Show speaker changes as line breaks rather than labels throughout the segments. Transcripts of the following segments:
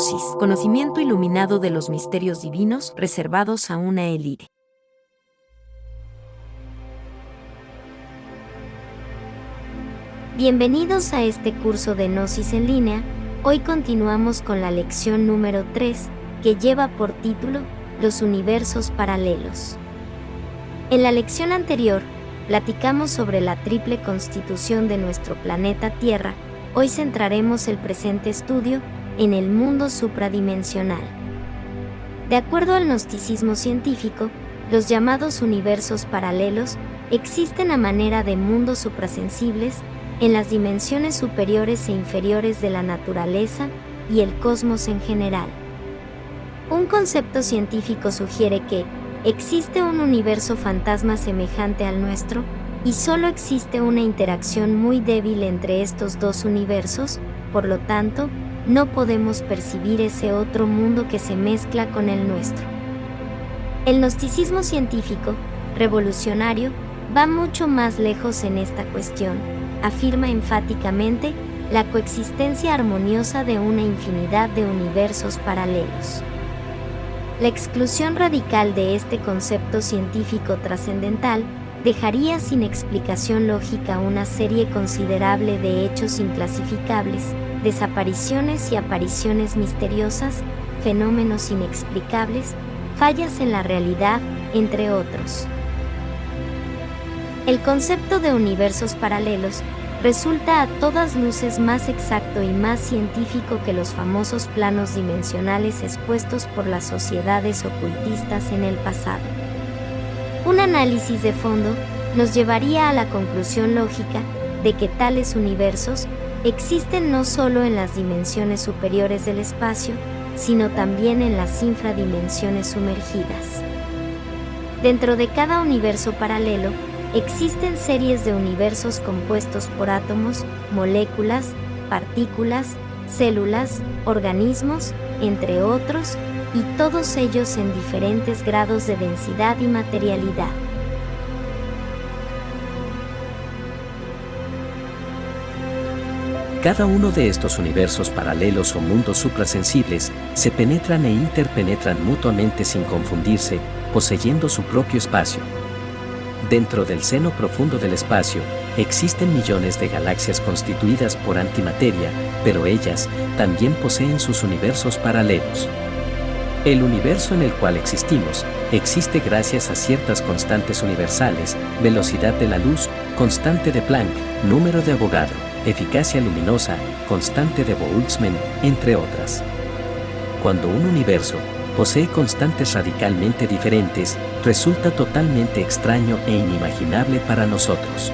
Gnosis, conocimiento iluminado de los misterios divinos reservados a una élite.
Bienvenidos a este curso de Gnosis en línea. Hoy continuamos con la lección número 3, que lleva por título Los universos paralelos. En la lección anterior, platicamos sobre la triple constitución de nuestro planeta Tierra. Hoy centraremos el presente estudio en el mundo supradimensional. De acuerdo al gnosticismo científico, los llamados universos paralelos existen a manera de mundos suprasensibles en las dimensiones superiores e inferiores de la naturaleza y el cosmos en general. Un concepto científico sugiere que existe un universo fantasma semejante al nuestro, y solo existe una interacción muy débil entre estos dos universos, por lo tanto, no podemos percibir ese otro mundo que se mezcla con el nuestro. El gnosticismo científico, revolucionario, va mucho más lejos en esta cuestión. Afirma enfáticamente la coexistencia armoniosa de una infinidad de universos paralelos. La exclusión radical de este concepto científico trascendental dejaría sin explicación lógica una serie considerable de hechos inclasificables, desapariciones y apariciones misteriosas, fenómenos inexplicables, fallas en la realidad, entre otros. El concepto de universos paralelos resulta a todas luces más exacto y más científico que los famosos planos dimensionales expuestos por las sociedades ocultistas en el pasado. Un análisis de fondo nos llevaría a la conclusión lógica de que tales universos existen no solo en las dimensiones superiores del espacio, sino también en las infradimensiones sumergidas. Dentro de cada universo paralelo, existen series de universos compuestos por átomos, moléculas, partículas, células, organismos, entre otros, y todos ellos en diferentes grados de densidad y materialidad.
Cada uno de estos universos paralelos o mundos suprasensibles se penetran e interpenetran mutuamente sin confundirse, poseyendo su propio espacio. Dentro del seno profundo del espacio, existen millones de galaxias constituidas por antimateria, pero ellas también poseen sus universos paralelos. El universo en el cual existimos, existe gracias a ciertas constantes universales: velocidad de la luz, constante de Planck, número de Avogadro, eficacia luminosa, constante de Boltzmann, entre otras. Cuando un universo posee constantes radicalmente diferentes, resulta totalmente extraño e inimaginable para nosotros.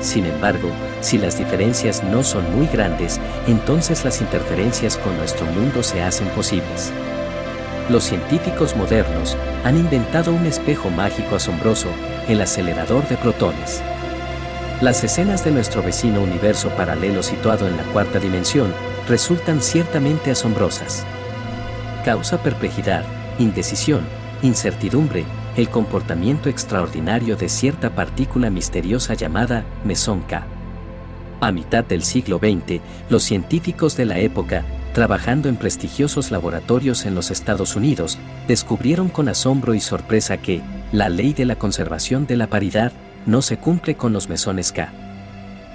Sin embargo, si las diferencias no son muy grandes, entonces las interferencias con nuestro mundo se hacen posibles. Los científicos modernos han inventado un espejo mágico asombroso, el acelerador de protones. Las escenas de nuestro vecino universo paralelo situado en la cuarta dimensión resultan ciertamente asombrosas. Causa perplejidad, indecisión, incertidumbre, el comportamiento extraordinario de cierta partícula misteriosa llamada mesón K. A mitad del siglo XX, los científicos de la época, trabajando en prestigiosos laboratorios en los Estados Unidos, descubrieron con asombro y sorpresa que la ley de la conservación de la paridad no se cumple con los mesones K.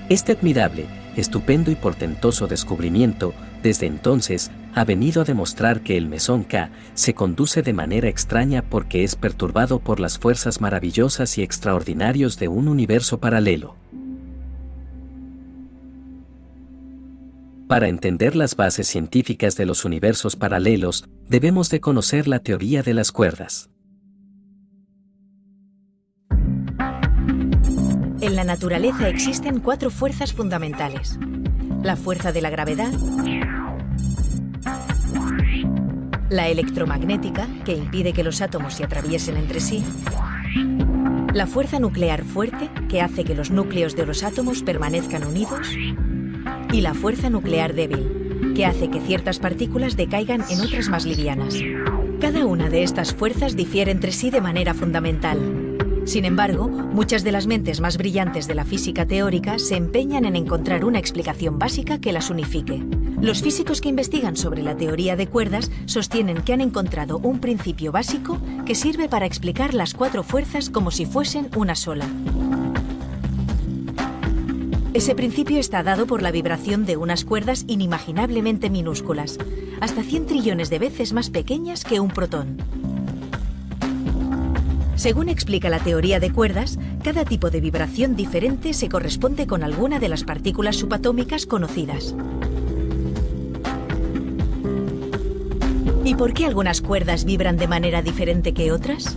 Este admirable, estupendo y portentoso descubrimiento, desde entonces, ha venido a demostrar que el mesón K se conduce de manera extraña porque es perturbado por las fuerzas maravillosas y extraordinarias de un universo paralelo. Para entender las bases científicas de los universos paralelos, debemos de conocer la teoría de las cuerdas.
En la naturaleza existen 4 fuerzas fundamentales: la fuerza de la gravedad, la electromagnética, que impide que los átomos se atraviesen entre sí, la fuerza nuclear fuerte, que hace que los núcleos de los átomos permanezcan unidos, y la fuerza nuclear débil, que hace que ciertas partículas decaigan en otras más livianas. Cada una de estas fuerzas difiere entre sí de manera fundamental. Sin embargo, muchas de las mentes más brillantes de la física teórica se empeñan en encontrar una explicación básica que las unifique. Los físicos que investigan sobre la teoría de cuerdas sostienen que han encontrado un principio básico que sirve para explicar las 4 fuerzas como si fuesen una sola. Ese principio está dado por la vibración de unas cuerdas inimaginablemente minúsculas, hasta 100 trillones de veces más pequeñas que un protón. Según explica la teoría de cuerdas, cada tipo de vibración diferente se corresponde con alguna de las partículas subatómicas conocidas. ¿Y por qué algunas cuerdas vibran de manera diferente que otras?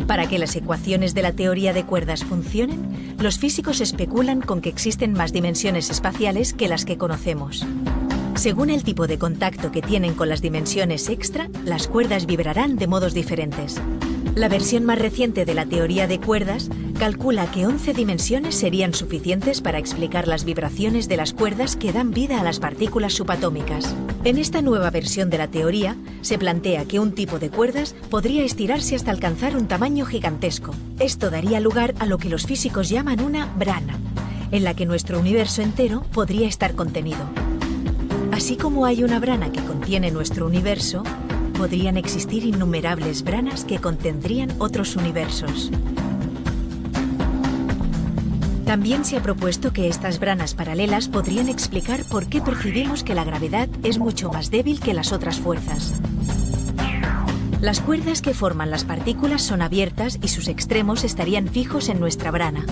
Para que las ecuaciones de la teoría de cuerdas funcionen, los físicos especulan con que existen más dimensiones espaciales que las que conocemos. Según el tipo de contacto que tienen con las dimensiones extra, las cuerdas vibrarán de modos diferentes. La versión más reciente de la teoría de cuerdas calcula que 11 dimensiones serían suficientes para explicar las vibraciones de las cuerdas que dan vida a las partículas subatómicas. En esta nueva versión de la teoría, se plantea que un tipo de cuerdas podría estirarse hasta alcanzar un tamaño gigantesco. Esto daría lugar a lo que los físicos llaman una brana, en la que nuestro universo entero podría estar contenido. Así como hay una brana que contiene nuestro universo, podrían existir innumerables branas que contendrían otros universos. También se ha propuesto que estas branas paralelas podrían explicar por qué percibimos que la gravedad es mucho más débil que las otras fuerzas. Las cuerdas que forman las partículas son abiertas y sus extremos estarían fijos en nuestra brana.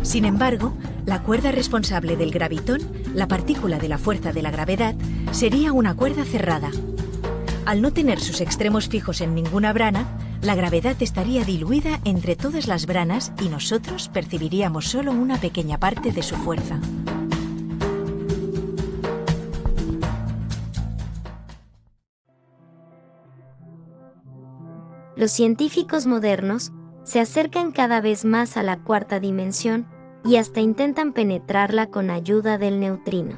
Sin embargo, la cuerda responsable del gravitón, la partícula de la fuerza de la gravedad, sería una cuerda cerrada. Al no tener sus extremos fijos en ninguna brana, la gravedad estaría diluida entre todas las branas y nosotros percibiríamos solo una pequeña parte de su fuerza.
Los científicos modernos se acercan cada vez más a la 4ª dimensión y hasta intentan penetrarla con ayuda del neutrino.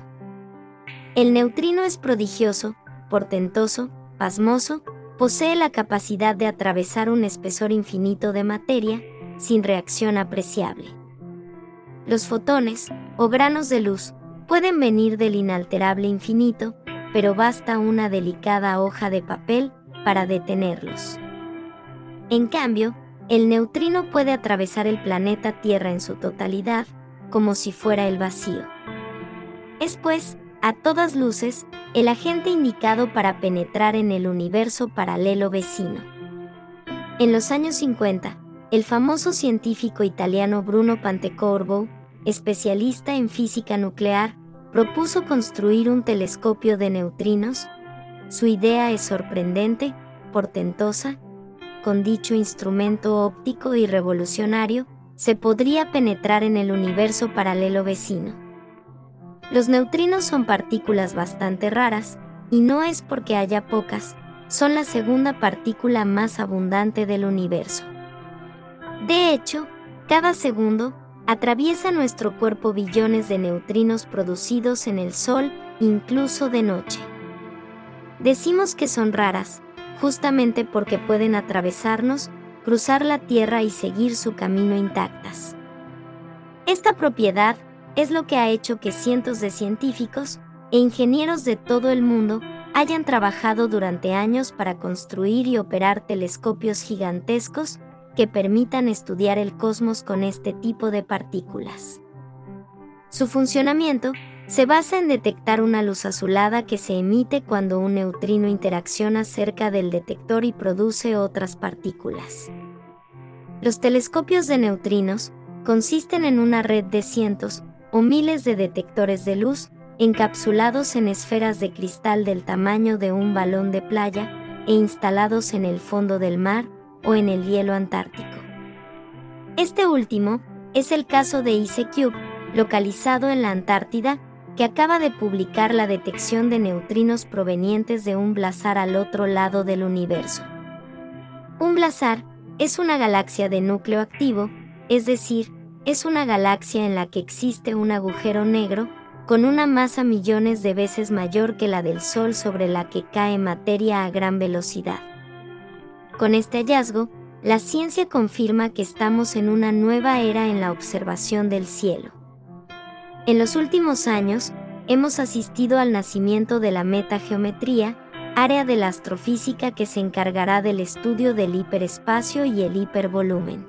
El neutrino es prodigioso, portentoso, pasmoso, posee la capacidad de atravesar un espesor infinito de materia sin reacción apreciable. Los fotones, o granos de luz, pueden venir del inalterable infinito, pero basta una delicada hoja de papel para detenerlos. En cambio, el neutrino puede atravesar el planeta Tierra en su totalidad, como si fuera el vacío. Es pues, a todas luces, el agente indicado para penetrar en el universo paralelo vecino. En los años 50, el famoso científico italiano Bruno Pontecorvo, especialista en física nuclear, propuso construir un telescopio de neutrinos. Su idea es sorprendente, portentosa. Con dicho instrumento óptico y revolucionario, se podría penetrar en el universo paralelo vecino. Los neutrinos son partículas bastante raras, y no es porque haya pocas, son la segunda partícula más abundante del universo. De hecho, cada segundo, atraviesa nuestro cuerpo billones de neutrinos producidos en el Sol, incluso de noche. Decimos que son raras, justamente porque pueden atravesarnos, cruzar la Tierra y seguir su camino intactas. Esta propiedad es lo que ha hecho que cientos de científicos e ingenieros de todo el mundo hayan trabajado durante años para construir y operar telescopios gigantescos que permitan estudiar el cosmos con este tipo de partículas. Su funcionamiento se basa en detectar una luz azulada que se emite cuando un neutrino interacciona cerca del detector y produce otras partículas. Los telescopios de neutrinos consisten en una red de cientos o miles de detectores de luz encapsulados en esferas de cristal del tamaño de un balón de playa e instalados en el fondo del mar o en el hielo antártico. Este último es el caso de IceCube, localizado en la Antártida, que acaba de publicar la detección de neutrinos provenientes de un blazar al otro lado del universo. Un blazar es una galaxia de núcleo activo, es decir, es una galaxia en la que existe un agujero negro con una masa millones de veces mayor que la del Sol sobre la que cae materia a gran velocidad. Con este hallazgo, la ciencia confirma que estamos en una nueva era en la observación del cielo. En los últimos años, hemos asistido al nacimiento de la metageometría, área de la astrofísica que se encargará del estudio del hiperespacio y el hipervolumen.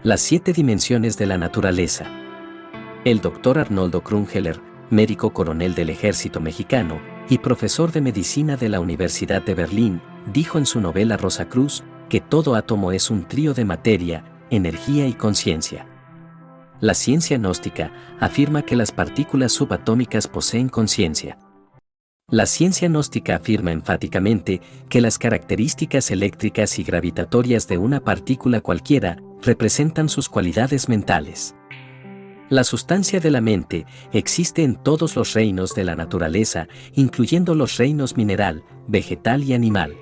Las 7 dimensiones de la naturaleza. El Dr. Arnoldo Krungeler, médico coronel del Ejército Mexicano y profesor de medicina de la Universidad de Berlín, dijo en su novela Rosacruz que todo átomo es un trío de materia, energía y conciencia. La ciencia gnóstica afirma que las partículas subatómicas poseen conciencia. La ciencia gnóstica afirma enfáticamente que las características eléctricas y gravitatorias de una partícula cualquiera representan sus cualidades mentales. La sustancia de la mente existe en todos los reinos de la naturaleza, incluyendo los reinos mineral, vegetal y animal.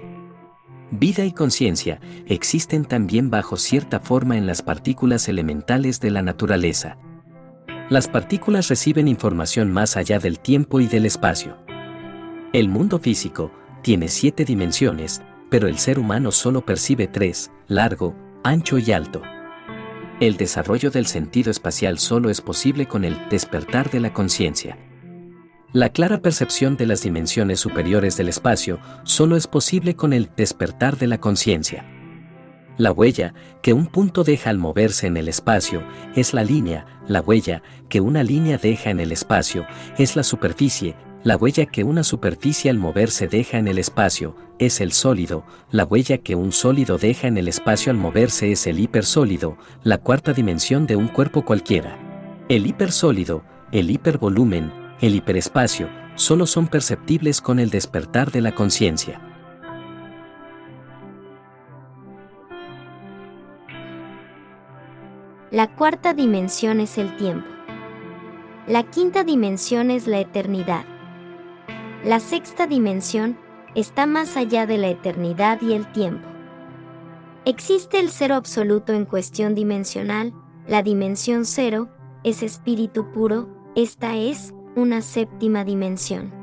Vida y conciencia existen también bajo cierta forma en las partículas elementales de la naturaleza. Las partículas reciben información más allá del tiempo y del espacio. El mundo físico tiene 7 dimensiones, pero el ser humano solo percibe 3, largo, ancho y alto. El desarrollo del sentido espacial solo es posible con el despertar de la conciencia. La clara percepción de las dimensiones superiores del espacio solo es posible con el despertar de la conciencia. La huella que un punto deja al moverse en el espacio es la línea, la huella que una línea deja en el espacio es la superficie, la huella que una superficie al moverse deja en el espacio es el sólido, la huella que un sólido deja en el espacio al moverse es el hipersólido, la cuarta dimensión de un cuerpo cualquiera. El hipersólido, el hipervolumen, el hiperespacio, solo son perceptibles con el despertar de la conciencia.
La cuarta dimensión es el tiempo. La quinta dimensión es la eternidad. La sexta dimensión está más allá de la eternidad y el tiempo. Existe el cero absoluto en cuestión dimensional, la dimensión cero es espíritu puro, esta es una séptima dimensión.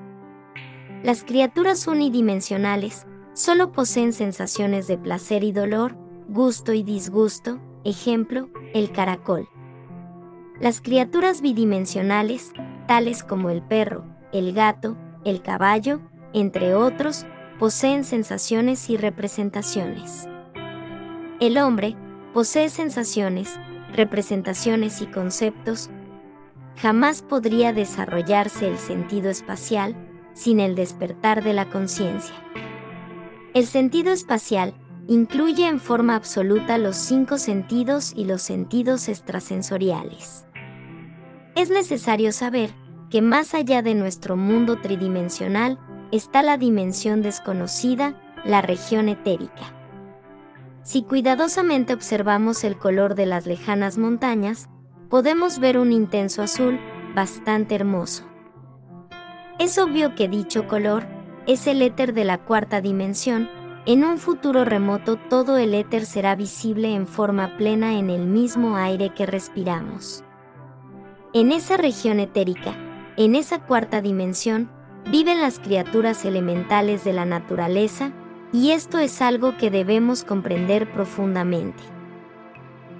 Las criaturas unidimensionales solo poseen sensaciones de placer y dolor, gusto y disgusto, ejemplo, el caracol. Las criaturas bidimensionales, tales como el perro, el gato, el caballo, entre otros, poseen sensaciones y representaciones. El hombre posee sensaciones, representaciones y conceptos. Jamás podría desarrollarse el sentido espacial sin el despertar de la conciencia. El sentido espacial incluye en forma absoluta los 5 sentidos y los sentidos extrasensoriales. Es necesario saber que más allá de nuestro mundo tridimensional está la dimensión desconocida, la región etérica. Si cuidadosamente observamos el color de las lejanas montañas, podemos ver un intenso azul, bastante hermoso. Es obvio que dicho color es el éter de la cuarta dimensión. En un futuro remoto todo el éter será visible en forma plena en el mismo aire que respiramos. En esa región etérica, en esa cuarta dimensión, viven las criaturas elementales de la naturaleza, y esto es algo que debemos comprender profundamente.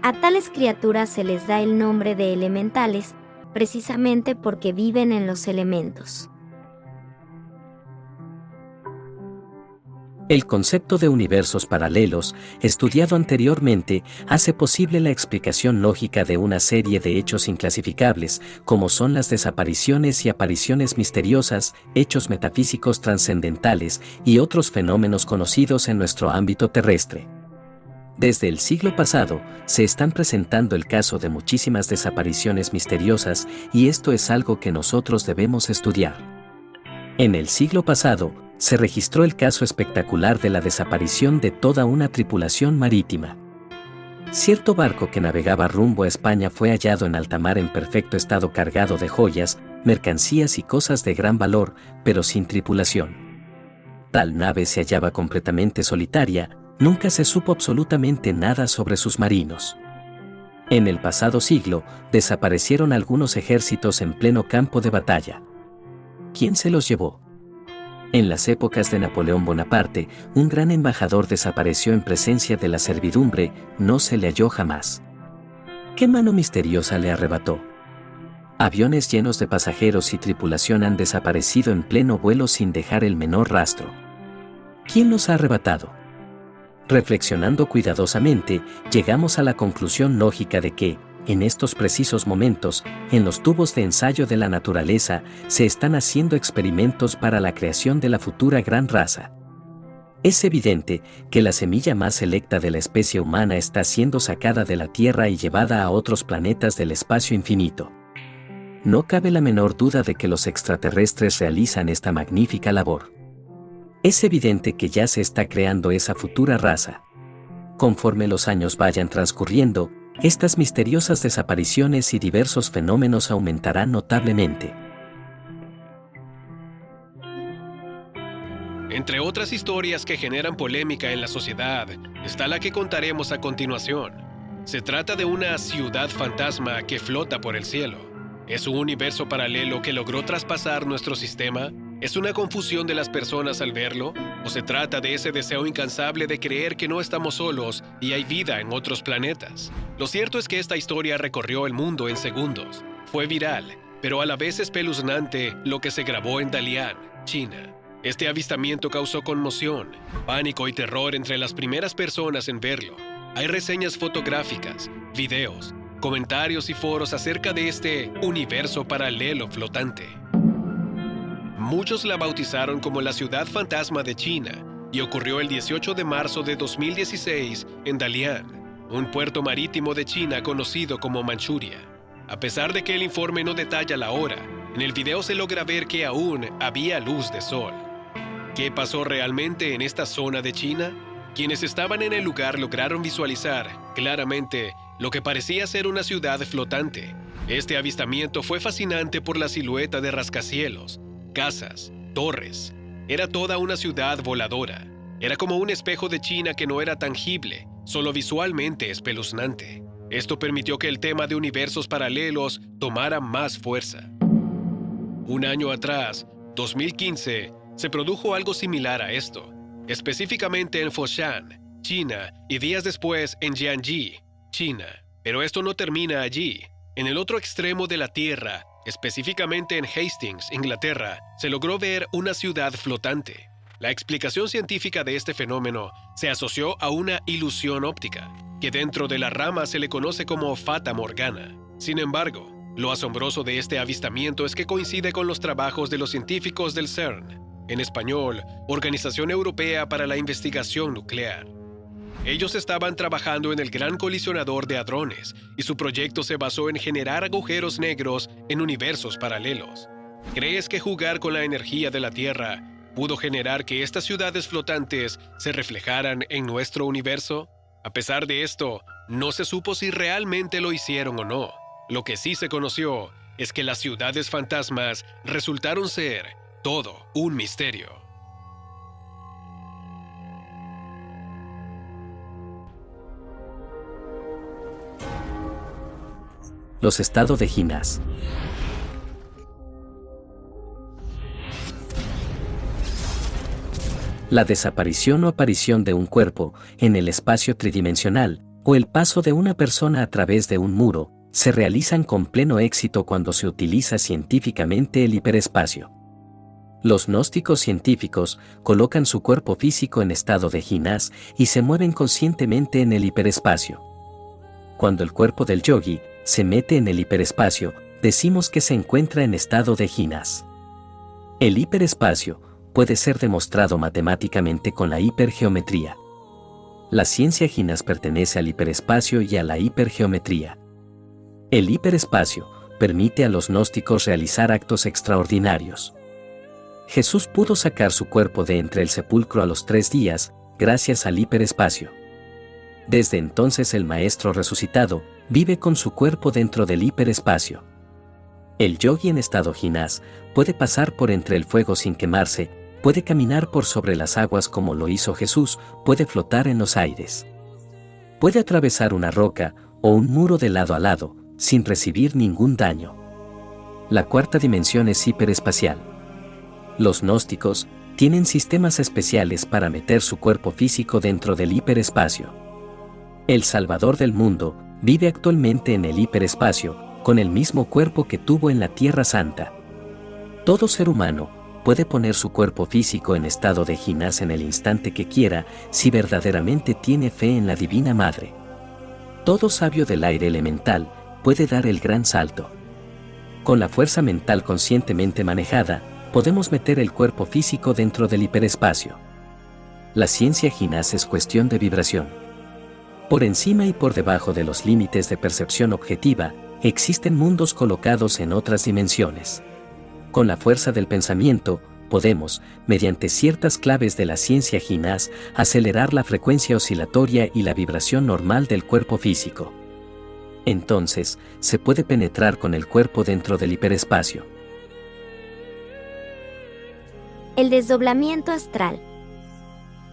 A tales criaturas se les da el nombre de elementales, precisamente porque viven en los elementos.
El concepto de universos paralelos, estudiado anteriormente, hace posible la explicación lógica de una serie de hechos inclasificables, como son las desapariciones y apariciones misteriosas, hechos metafísicos trascendentales y otros fenómenos conocidos en nuestro ámbito terrestre. Desde el siglo pasado, se están presentando el caso de muchísimas desapariciones misteriosas, y esto es algo que nosotros debemos estudiar. En el siglo pasado, se registró el caso espectacular de la desaparición de toda una tripulación marítima. Cierto barco que navegaba rumbo a España fue hallado en alta mar en perfecto estado, cargado de joyas, mercancías y cosas de gran valor, pero sin tripulación. Tal nave se hallaba completamente solitaria. Nunca se supo absolutamente nada sobre sus marinos. En el pasado siglo, desaparecieron algunos ejércitos en pleno campo de batalla. ¿Quién se los llevó? En las épocas de Napoleón Bonaparte, un gran embajador desapareció en presencia de la servidumbre, no se le halló jamás. ¿Qué mano misteriosa le arrebató? Aviones llenos de pasajeros y tripulación han desaparecido en pleno vuelo sin dejar el menor rastro. ¿Quién los ha arrebatado? Reflexionando cuidadosamente, llegamos a la conclusión lógica de que, en estos precisos momentos, en los tubos de ensayo de la naturaleza, se están haciendo experimentos para la creación de la futura gran raza. Es evidente que la semilla más selecta de la especie humana está siendo sacada de la Tierra y llevada a otros planetas del espacio infinito. No cabe la menor duda de que los extraterrestres realizan esta magnífica labor. Es evidente que ya se está creando esa futura raza. Conforme los años vayan transcurriendo, estas misteriosas desapariciones y diversos fenómenos aumentarán notablemente.
Entre otras historias que generan polémica en la sociedad, está la que contaremos a continuación. Se trata de una ciudad fantasma que flota por el cielo. ¿Es un universo paralelo que logró traspasar nuestro sistema? ¿Es una confusión de las personas al verlo? ¿O se trata de ese deseo incansable de creer que no estamos solos y hay vida en otros planetas? Lo cierto es que esta historia recorrió el mundo en segundos. Fue viral, pero a la vez espeluznante lo que se grabó en Dalian, China. Este avistamiento causó conmoción, pánico y terror entre las primeras personas en verlo. Hay reseñas fotográficas, videos, comentarios y foros acerca de este universo paralelo flotante. Muchos la bautizaron como la ciudad fantasma de China y ocurrió el 18 de marzo de 2016 en Dalian, un puerto marítimo de China conocido como Manchuria. A pesar de que el informe no detalla la hora, en el video se logra ver que aún había luz de sol. ¿Qué pasó realmente en esta zona de China? Quienes estaban en el lugar lograron visualizar claramente lo que parecía ser una ciudad flotante. Este avistamiento fue fascinante por la silueta de rascacielos, casas, torres. Era toda una ciudad voladora. Era como un espejo de China que no era tangible, solo visualmente espeluznante. Esto permitió que el tema de universos paralelos tomara más fuerza. Un año atrás, 2015, se produjo algo similar a esto, específicamente en Foshan, China, y días después en Jiangxi, China. Pero esto no termina allí. En el otro extremo de la Tierra, específicamente en Hastings, Inglaterra, se logró ver una ciudad flotante. La explicación científica de este fenómeno se asoció a una ilusión óptica, que dentro de la rama se le conoce como Fata Morgana. Sin embargo, lo asombroso de este avistamiento es que coincide con los trabajos de los científicos del CERN, en español, Organización Europea para la Investigación Nuclear. Ellos estaban trabajando en el Gran Colisionador de Hadrones y su proyecto se basó en generar agujeros negros en universos paralelos. ¿Crees que jugar con la energía de la Tierra pudo generar que estas ciudades flotantes se reflejaran en nuestro universo? A pesar de esto, no se supo si realmente lo hicieron o no. Lo que sí se conoció es que las ciudades fantasmas resultaron ser todo un misterio.
Los estados de Ginás. La desaparición o aparición de un cuerpo en el espacio tridimensional o el paso de una persona a través de un muro se realizan con pleno éxito cuando se utiliza científicamente el hiperespacio. Los gnósticos científicos colocan su cuerpo físico en estado de Ginás y se mueven conscientemente en el hiperespacio. Cuando el cuerpo del yogi se mete en el hiperespacio, decimos que se encuentra en estado de Ginás. El hiperespacio puede ser demostrado matemáticamente con la hipergeometría. La ciencia Ginás pertenece al hiperespacio y a la hipergeometría. El hiperespacio permite a los gnósticos realizar actos extraordinarios. Jesús pudo sacar su cuerpo de entre el sepulcro a los 3 días, gracias al hiperespacio. Desde entonces el Maestro resucitado vive con su cuerpo dentro del hiperespacio. El yogi en estado Ginás puede pasar por entre el fuego sin quemarse, puede caminar por sobre las aguas como lo hizo Jesús, puede flotar en los aires. Puede atravesar una roca o un muro de lado a lado, sin recibir ningún daño. La 4ª dimensión es hiperespacial. Los gnósticos tienen sistemas especiales para meter su cuerpo físico dentro del hiperespacio. El Salvador del mundo vive actualmente en el hiperespacio, con el mismo cuerpo que tuvo en la Tierra Santa. Todo ser humano puede poner su cuerpo físico en estado de ginás en el instante que quiera si verdaderamente tiene fe en la Divina Madre. Todo sabio del aire elemental puede dar el gran salto. Con la fuerza mental conscientemente manejada, podemos meter el cuerpo físico dentro del hiperespacio. La ciencia ginás es cuestión de vibración. Por encima y por debajo de los límites de percepción objetiva, existen mundos colocados en otras dimensiones. Con la fuerza del pensamiento, podemos, mediante ciertas claves de la ciencia ginás, acelerar la frecuencia oscilatoria y la vibración normal del cuerpo físico. Entonces, se puede penetrar con el cuerpo dentro del hiperespacio.
El desdoblamiento astral.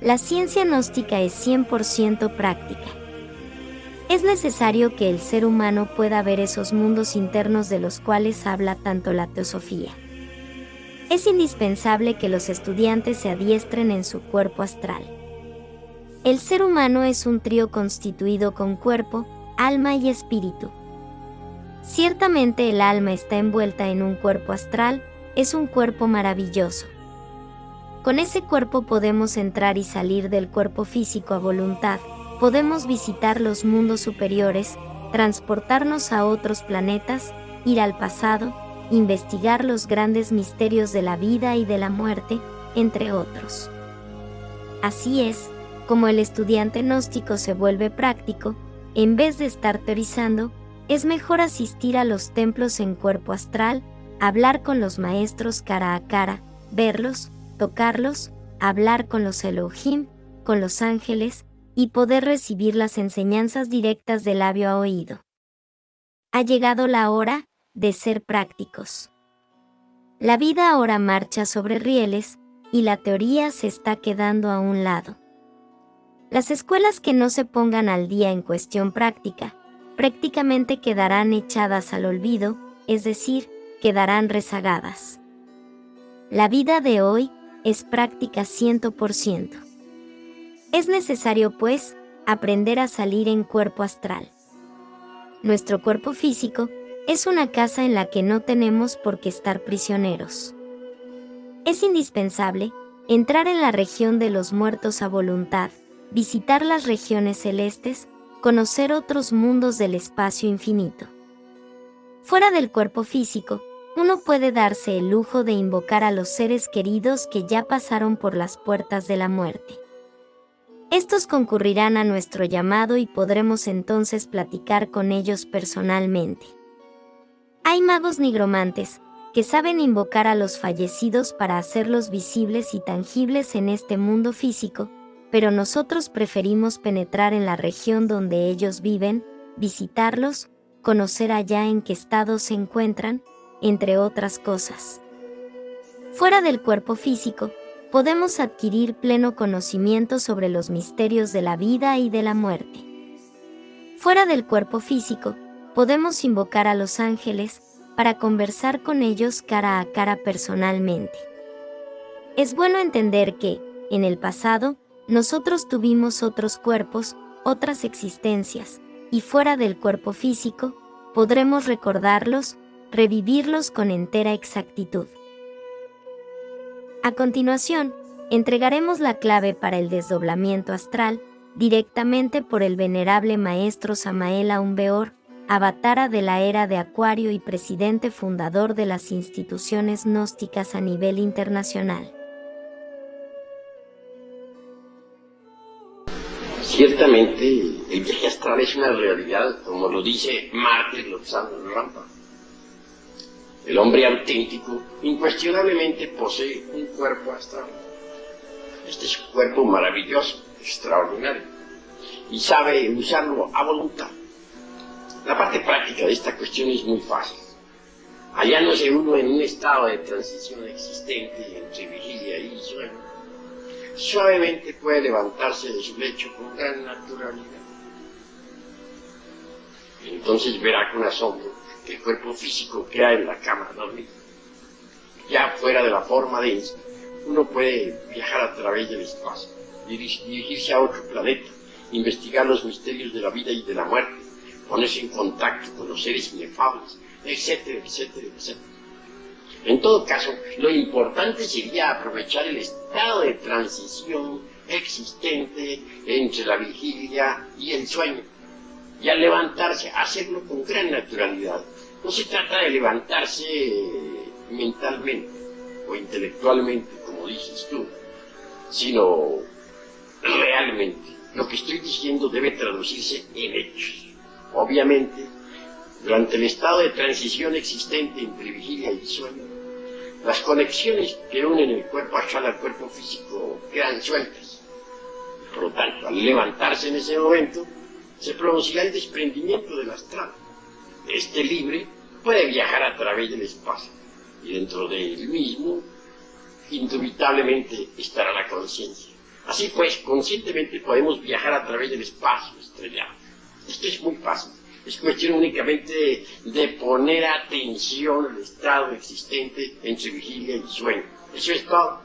La ciencia gnóstica es 100% práctica. Es necesario que el ser humano pueda ver esos mundos internos de los cuales habla tanto la teosofía. Es indispensable que los estudiantes se adiestren en su cuerpo astral. El ser humano es un trío constituido con cuerpo, alma y espíritu. Ciertamente el alma está envuelta en un cuerpo astral, es un cuerpo maravilloso. Con ese cuerpo podemos entrar y salir del cuerpo físico a voluntad, podemos visitar los mundos superiores, transportarnos a otros planetas, ir al pasado, investigar los grandes misterios de la vida y de la muerte, entre otros. Así es, como el estudiante gnóstico se vuelve práctico, en vez de estar teorizando, es mejor asistir a los templos en cuerpo astral, hablar con los maestros cara a cara, verlos, tocarlos, hablar con los Elohim, con los ángeles, y poder recibir las enseñanzas directas de labio a oído. Ha llegado la hora de ser prácticos. La vida ahora marcha sobre rieles, y la teoría se está quedando a un lado. Las escuelas que no se pongan al día en cuestión práctica, prácticamente quedarán echadas al olvido, es decir, quedarán rezagadas. La vida de hoy es práctica 100%. Es necesario, pues, aprender a salir en cuerpo astral. Nuestro cuerpo físico es una casa en la que no tenemos por qué estar prisioneros. Es indispensable entrar en la región de los muertos a voluntad, visitar las regiones celestes, conocer otros mundos del espacio infinito. Fuera del cuerpo físico, uno puede darse el lujo de invocar a los seres queridos que ya pasaron por las puertas de la muerte. Estos concurrirán a nuestro llamado y podremos entonces platicar con ellos personalmente. Hay magos nigromantes que saben invocar a los fallecidos para hacerlos visibles y tangibles en este mundo físico, pero nosotros preferimos penetrar en la región donde ellos viven, visitarlos, conocer allá en qué estado se encuentran, entre otras cosas. Fuera del cuerpo físico, podemos adquirir pleno conocimiento sobre los misterios de la vida y de la muerte. Fuera del cuerpo físico, podemos invocar a los ángeles para conversar con ellos cara a cara personalmente. Es bueno entender que, en el pasado, nosotros tuvimos otros cuerpos, otras existencias, y fuera del cuerpo físico, podremos recordarlos, revivirlos con entera exactitud. A continuación, entregaremos la clave para el desdoblamiento astral, directamente por el venerable maestro Samael Aun Weor, avatara de la era de Acuario y presidente fundador de las instituciones gnósticas a nivel internacional.
Ciertamente, el viaje astral es una realidad, como lo dice Martin Luther Rampa. El hombre auténtico, incuestionablemente posee un cuerpo astral. Este es un cuerpo maravilloso, extraordinario, y sabe usarlo a voluntad. La parte práctica de esta cuestión es muy fácil. Hallándose uno en un estado de transición existente entre vigilia y sueño, suavemente puede levantarse de su lecho con gran naturalidad. Entonces verá con asombro que el cuerpo físico queda en la cama dormida. Ya fuera de la forma densa, uno puede viajar a través del espacio, dirigirse a otro planeta, investigar los misterios de la vida y de la muerte, ponerse en contacto con los seres inefables, etcétera, etcétera, etcétera. En todo caso, lo importante sería aprovechar el estado de transición existente entre la vigilia y el sueño, y al levantarse, hacerlo con gran naturalidad. No se trata de levantarse mentalmente o intelectualmente, como dices tú, sino realmente. Lo que estoy diciendo debe traducirse en hechos. Obviamente, durante el estado de transición existente entre vigilia y sueño, las conexiones que unen el cuerpo astral al cuerpo físico quedan sueltas. Por lo tanto, al levantarse en ese momento, se producirá el desprendimiento del astral. Este libre puede viajar a través del espacio, y dentro de él mismo, indubitablemente, estará la conciencia. Así pues, conscientemente podemos viajar a través del espacio estrellado. Esto es muy fácil. Es cuestión únicamente de poner atención al estado existente entre vigilia y sueño. Eso es todo.